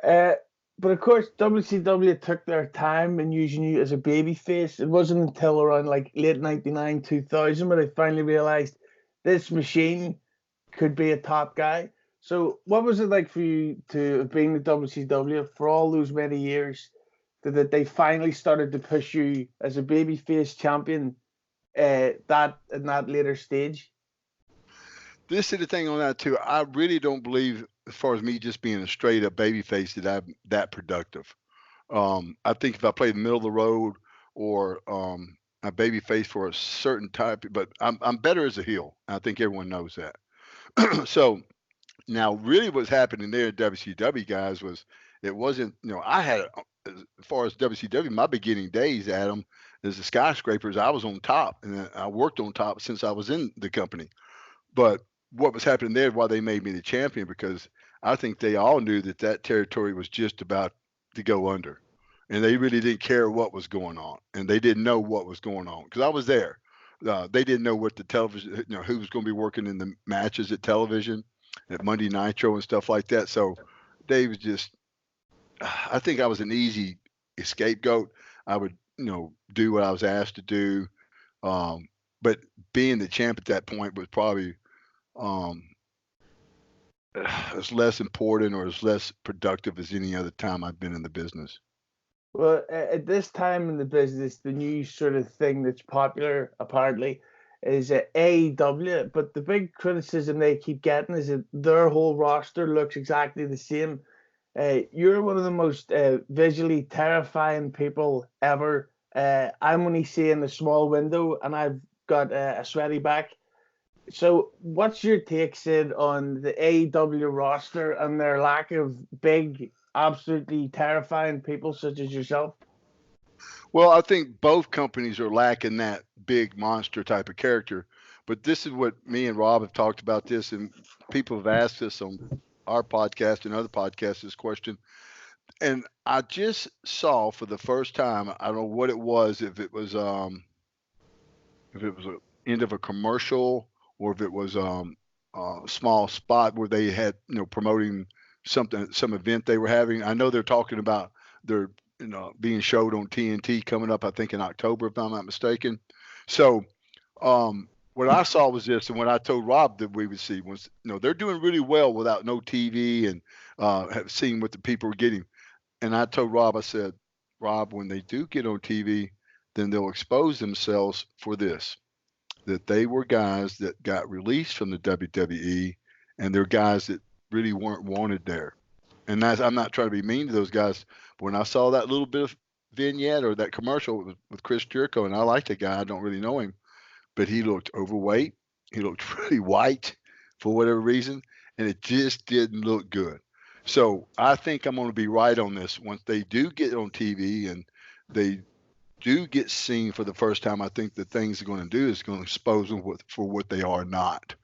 Uh, but of course, WCW took their time in using you as a babyface. It wasn't until around like late '99, 2000 where they finally realized this machine could be a top guy. So, what was it like for you to have been with WCW for all those many years? That they finally started to push you as a babyface champion that in that later stage. This is the thing on that too. I really don't believe, as far as me just being a straight up baby face, that I'm that productive. I think if I played middle of the road or a baby face for a certain type, but I'm better as a heel. I think everyone knows that. So now, really, what's happening there at WCW, guys, was it wasn't, I had, as far as WCW, my beginning days, Adam, as the skyscrapers, I was on top and I worked on top since I was in the company. But what was happening there, why they made me the champion, because I think they all knew that that territory was just about to go under. And they really didn't care what was going on. And they didn't know what was going on because I was there. They didn't know what the television, who was going to be working in the matches at television, at Monday Nitro and stuff like that. So they was just, I think I was an easy scapegoat. I would, do what I was asked to do. But being the champ at that point was probably um, as less important or as less productive as any other time I've been in the business. Well, at this time in the business, the new sort of thing that's popular apparently is AEW. But the big criticism they keep getting is that their whole roster looks exactly the same. You're one of the most visually terrifying people ever. I'm only seeing a small window, and I've got a sweaty back. So, what's your take, Sid, on the AEW roster and their lack of big, absolutely terrifying people such as yourself? Well, I think both companies are lacking that big monster type of character. But this is what me and Rob have talked about this, and people have asked us on our podcast and other podcasts this question. And I just saw for the first time, I don't know what it was, if it was a end of a commercial or if it was a small spot where they had promoting something, some event they were having. I know they're talking about their being showed on TNT coming up, I think in October if I'm not mistaken. So what I saw was this, and what I told Rob that we would see was, they're doing really well without no TV and have seen what the people are getting. And I told Rob, I said, Rob, when they do get on TV, then they'll expose themselves for this, that they were guys that got released from the WWE and they're guys that really weren't wanted there. And that's, I'm not trying to be mean to those guys, but when I saw that little bit of vignette or that commercial with Chris Jericho, and I like the guy, I don't really know him, but he looked overweight. He looked really white for whatever reason, and it just didn't look good. So I think I'm going to be right on this. Once they do get on TV and they do get seen for the first time, I think the things they're going to do is going to expose them for what they are not.